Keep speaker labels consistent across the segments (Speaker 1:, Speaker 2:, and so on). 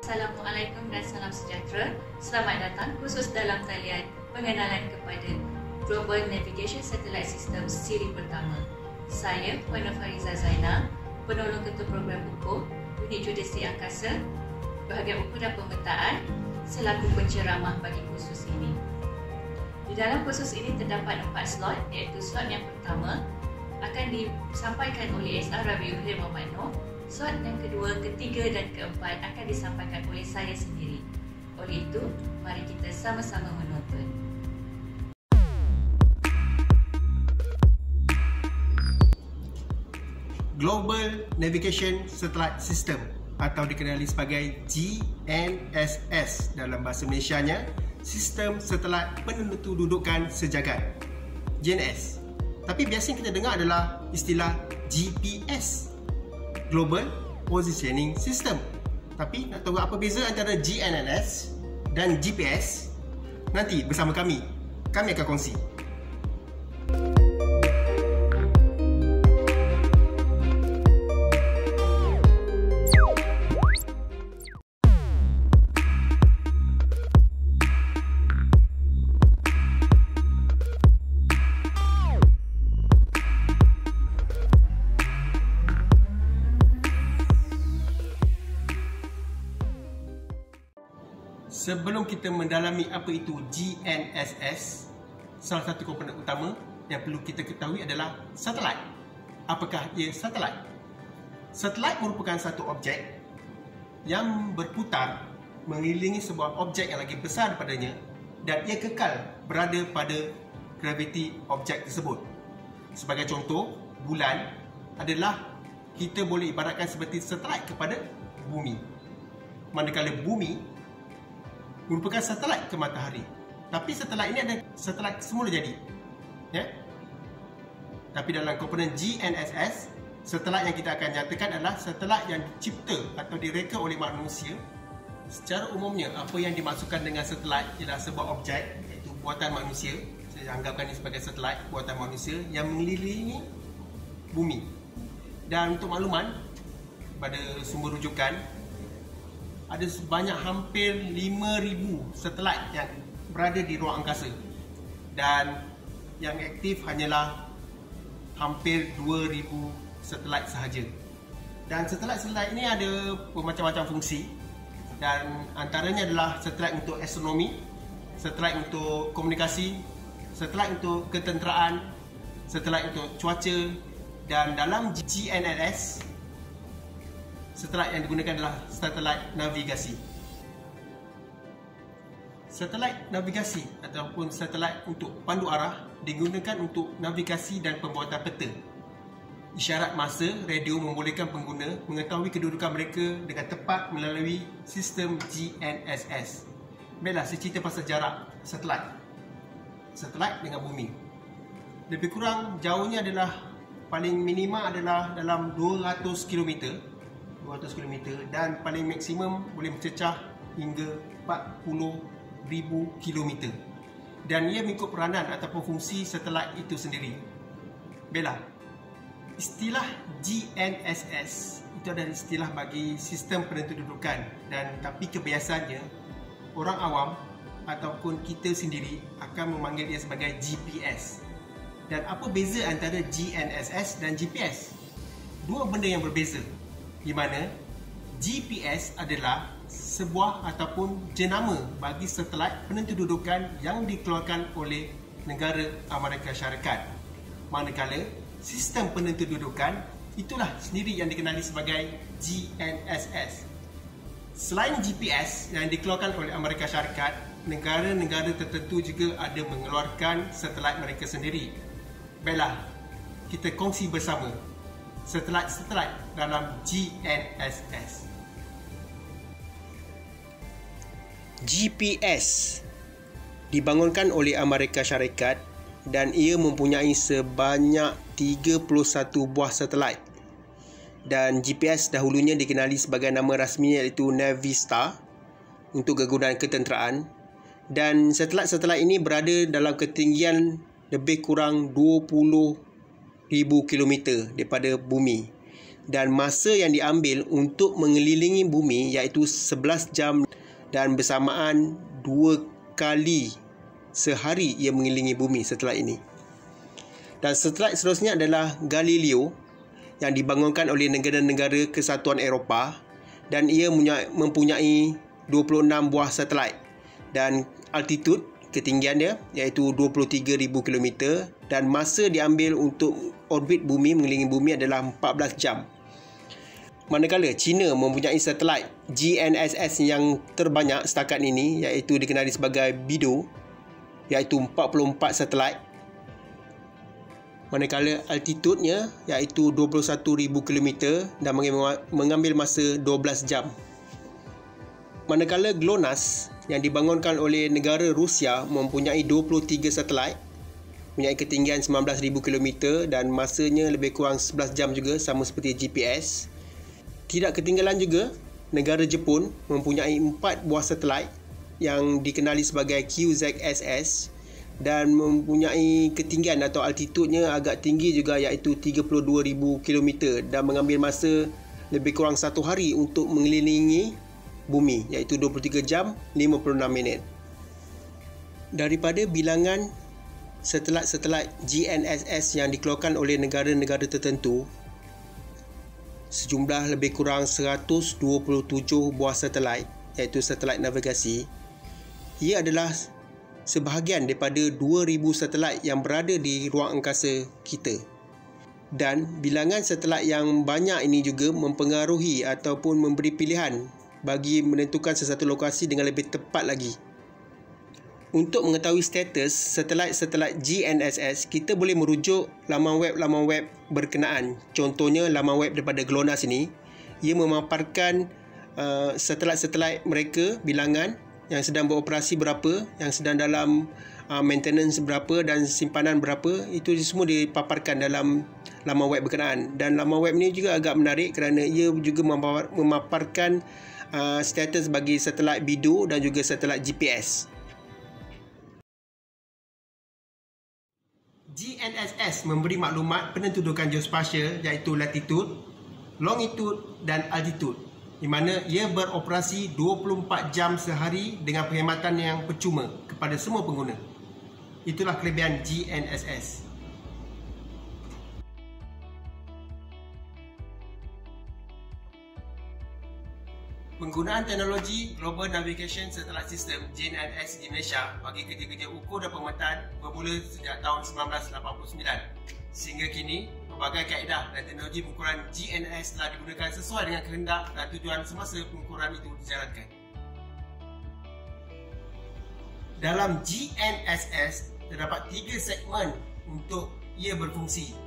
Speaker 1: Assalamualaikum dan salam sejahtera. Selamat datang khusus dalam talian pengenalan kepada Global Navigation Satellite System siri pertama. Saya Puan Fariza Zainal, penolong ketua program UPO, Unit Geodesi Angkasa, bahagian UPO dan pemetaan, selaku penceramah bagi kursus ini. Di dalam kursus ini terdapat 4 slot, iaitu slot yang pertama akan disampaikan oleh SR Rabiul Muhammad Noor. Slot yang kedua, ketiga dan keempat akan disampaikan oleh saya sendiri. Oleh itu, mari kita sama-sama menonton.
Speaker 2: Global Navigation Satellite System atau dikenali sebagai GNSS dalam bahasa Malaysianya, Sistem Satelit Penentududukan Sejagat, GNS. Tapi biasanya kita dengar adalah istilah GPS, Global Positioning System. Tapi nak tahu apa beza antara GNSS dan GPS? Nanti bersama kami akan kongsi. Sebelum kita mendalami apa itu GNSS, salah satu komponen utama yang perlu kita ketahui adalah satelit. Apakah ia satelit? Satelit merupakan satu objek yang berputar mengelilingi sebuah objek yang lagi besar daripadanya dan ia kekal berada pada graviti objek tersebut. Sebagai contoh, bulan adalah kita boleh ibaratkan seperti satelit kepada bumi. Manakala bumi merupakan satelit ke matahari. Tapi satelit ini ada satelit semula jadi. Ya? Tapi dalam komponen GNSS, satelit yang kita akan nyatakan adalah satelit yang dicipta atau direka oleh manusia. Secara umumnya, apa yang dimaksudkan dengan satelit ialah sebuah objek, iaitu buatan manusia. Saya anggapkan ini sebagai satelit buatan manusia yang mengelilingi bumi. Dan untuk makluman, pada sumber rujukan, ada sebanyak hampir 5,000 satelit yang berada di ruang angkasa dan yang aktif hanyalah hampir 2,000 satelit sahaja. Dan satelit-satelit ini ada bermacam-macam fungsi dan antaranya adalah satelit untuk astronomi, satelit untuk komunikasi, satelit untuk ketenteraan, satelit untuk cuaca, dan dalam GNSS satelit yang digunakan adalah satelit navigasi. Satelit navigasi ataupun satelit untuk pandu arah digunakan untuk navigasi dan pembuatan peta. Isyarat masa radio membolehkan pengguna mengetahui kedudukan mereka dengan tepat melalui sistem GNSS. Baiklah, saya cerita pasal jarak satelit. Satelit dengan bumi. Lebih kurang jauhnya adalah paling minima adalah dalam 200 km dan paling maksimum boleh mencecah hingga 40,000 km. Dan ia mengikut peranan ataupun fungsi satelit itu sendiri. Baiklah, istilah GNSS itu adalah istilah bagi sistem penentududukan tapi kebiasaannya orang awam ataupun kita sendiri akan memanggil ia sebagai GPS. Dan apa beza antara GNSS dan GPS? Dua benda yang berbeza, di mana GPS adalah sebuah ataupun jenama bagi satelit penentududukan yang dikeluarkan oleh negara Amerika Syarikat. Manakala sistem penentududukan itulah sendiri yang dikenali sebagai GNSS. Selain GPS yang dikeluarkan oleh Amerika Syarikat, negara-negara tertentu juga ada mengeluarkan satelit mereka sendiri. Baiklah, kita kongsi bersama satelit-satelit dalam GNSS.
Speaker 3: GPS dibangunkan oleh Amerika Syarikat dan ia mempunyai sebanyak 31 buah satelit. Dan GPS dahulunya dikenali sebagai nama rasminya iaitu Navistar untuk kegunaan ketenteraan. Dan satelit-satelit ini berada dalam ketinggian lebih kurang 20,000 kilometer daripada bumi. dan masa yang diambil untuk mengelilingi bumi iaitu 11 jam dan bersamaan 2 kali sehari ia mengelilingi bumi satelit ini. Dan satelit seterusnya adalah Galileo yang dibangunkan oleh negara-negara Kesatuan Eropah dan ia mempunyai 26 buah satelit dan altitude ketinggian dia iaitu 23,000 km dan masa diambil untuk orbit bumi mengelilingi bumi adalah 14 jam. Manakala China mempunyai satelit GNSS yang terbanyak setakat ini iaitu dikenali sebagai BeiDou iaitu 44 satelit. Manakala altitudenya iaitu 21,000 km dan mengambil masa 12 jam. Manakala GLONASS yang dibangunkan oleh negara Rusia mempunyai 23 satelit, mempunyai ketinggian 19,000 km dan masanya lebih kurang 11 jam juga sama seperti GPS. Tidak ketinggalan juga, negara Jepun mempunyai 4 buah satelit yang dikenali sebagai QZSS dan mempunyai ketinggian atau altitudenya agak tinggi juga iaitu 32,000 km dan mengambil masa lebih kurang 1 hari untuk mengelilingi bumi iaitu 23 jam 56 minit. Daripada bilangan satelit-satelit GNSS yang dikeluarkan oleh negara-negara tertentu, sejumlah lebih kurang 127 buah satelit iaitu satelit navigasi, ia adalah sebahagian daripada 2,000 satelit yang berada di ruang angkasa kita. Dan bilangan satelit yang banyak ini juga mempengaruhi ataupun memberi pilihan bagi menentukan sesuatu lokasi dengan lebih tepat lagi. Untuk mengetahui status satelit-satelit GNSS, kita boleh merujuk laman web berkenaan. Contohnya laman web daripada GLONASS ini, ia memaparkan satelit-satelit mereka, bilangan yang sedang beroperasi berapa, yang sedang dalam maintenance berapa dan simpanan berapa, itu semua dipaparkan dalam laman web berkenaan. Dan laman web ni juga agak menarik kerana ia juga memaparkan status bagi satelit BeiDou dan juga satelit GPS.
Speaker 2: GNSS memberi maklumat penentudukan geospasial iaitu latitude, longitude dan altitude, di mana ia beroperasi 24 jam sehari dengan perkhidmatan yang percuma kepada semua pengguna. Itulah kelebihan GNSS. Penggunaan teknologi Global Navigation Satellite System GNSS di Malaysia bagi kerja-kerja ukur dan pemetaan bermula sejak tahun 1989. Sehingga kini, berbagai kaedah dan teknologi pengukuran GNSS telah digunakan sesuai dengan kehendak dan tujuan semasa pengukuran itu dijalankan. Dalam GNSS, terdapat 3 segmen untuk ia berfungsi.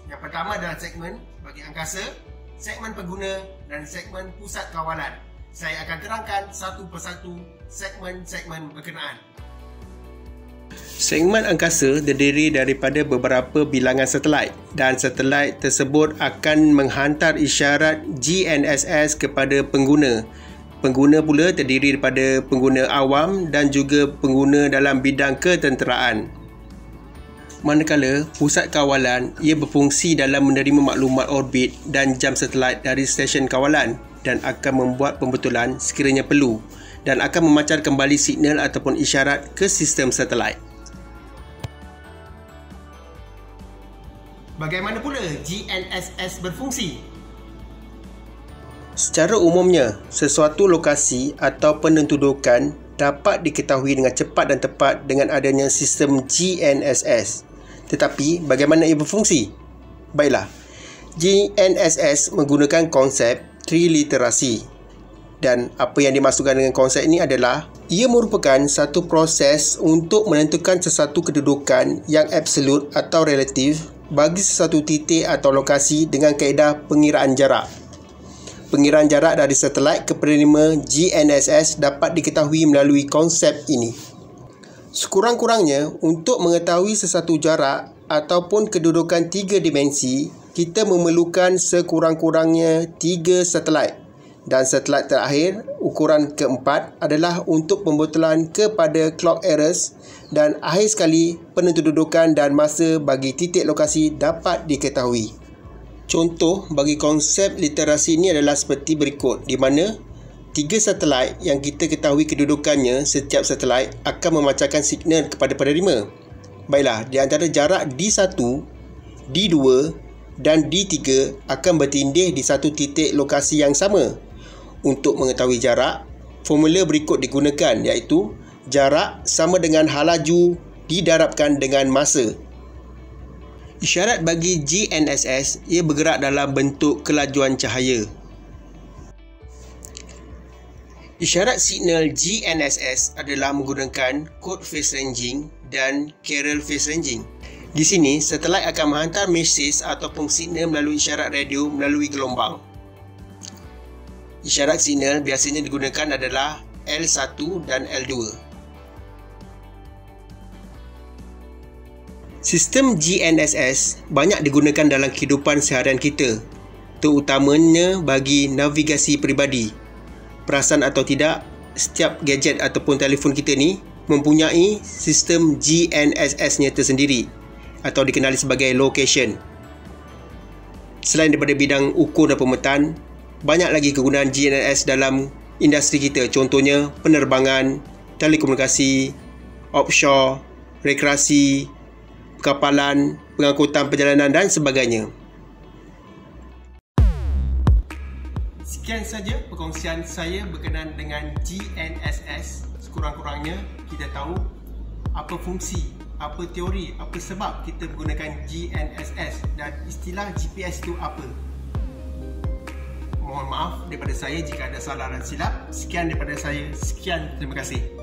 Speaker 2: Yang pertama adalah segmen bagi angkasa, segmen pengguna dan segmen pusat kawalan. Saya akan terangkan satu persatu segmen-segmen berkenaan.
Speaker 3: Segmen angkasa terdiri daripada beberapa bilangan satelit dan satelit tersebut akan menghantar isyarat GNSS kepada pengguna. Pengguna pula terdiri daripada pengguna awam dan juga pengguna dalam bidang ketenteraan. Manakala pusat kawalan ia berfungsi dalam menerima maklumat orbit dan jam satelit dari stesen kawalan dan akan membuat pembetulan sekiranya perlu dan akan memancar kembali signal ataupun isyarat ke sistem satelit.
Speaker 2: Bagaimana pula GNSS berfungsi?
Speaker 3: Secara umumnya, sesuatu lokasi atau penentudukan dapat diketahui dengan cepat dan tepat dengan adanya sistem GNSS. Tetapi, bagaimana ia berfungsi? Baiklah, GNSS menggunakan konsep triliterasi. Dan apa yang dimaksudkan dengan konsep ini adalah ia merupakan satu proses untuk menentukan sesuatu kedudukan yang absolut atau relatif bagi sesuatu titik atau lokasi dengan kaedah pengiraan jarak. Pengiraan jarak dari satelit ke penerima GNSS dapat diketahui melalui konsep ini. Sekurang-kurangnya, untuk mengetahui sesuatu jarak ataupun kedudukan 3 dimensi, kita memerlukan sekurang-kurangnya 3 satelit. Dan satelit terakhir, ukuran keempat, adalah untuk pembetulan kepada clock errors dan akhir sekali penentudukan dan masa bagi titik lokasi dapat diketahui. Contoh bagi konsep literasi ini adalah seperti berikut, di mana 3 satelit yang kita ketahui kedudukannya, setiap satelit akan memancarkan signal kepada penerima. Baiklah, di antara jarak D1, D2 dan D3 akan bertindih di satu titik lokasi yang sama. Untuk mengetahui jarak, formula berikut digunakan, iaitu jarak sama dengan halaju didarabkan dengan masa. Isyarat bagi GNSS, ia bergerak dalam bentuk kelajuan cahaya. Isyarat signal GNSS adalah menggunakan code phase ranging dan carrier phase ranging. Di sini, satelit akan menghantar mesej ataupun signal melalui isyarat radio melalui gelombang. Isyarat signal biasanya digunakan adalah L1 dan L2. Sistem GNSS banyak digunakan dalam kehidupan seharian kita, terutamanya bagi navigasi peribadi. Perasan atau tidak, setiap gadget ataupun telefon kita ni mempunyai sistem GNSS-nya tersendiri atau dikenali sebagai location. Selain daripada bidang ukur dan pemetaan, banyak lagi kegunaan GNSS dalam industri kita, contohnya penerbangan, telekomunikasi, offshore, rekreasi, kapalanan, pengangkutan perjalanan dan sebagainya.
Speaker 2: Sekian saja perkongsian saya berkenaan dengan GNSS. Sekurang-kurangnya kita tahu apa fungsi, apa teori, apa sebab kita menggunakan GNSS dan istilah GPS itu apa. Mohon maaf daripada saya jika ada salah dan silap. Sekian daripada saya. Sekian, terima kasih.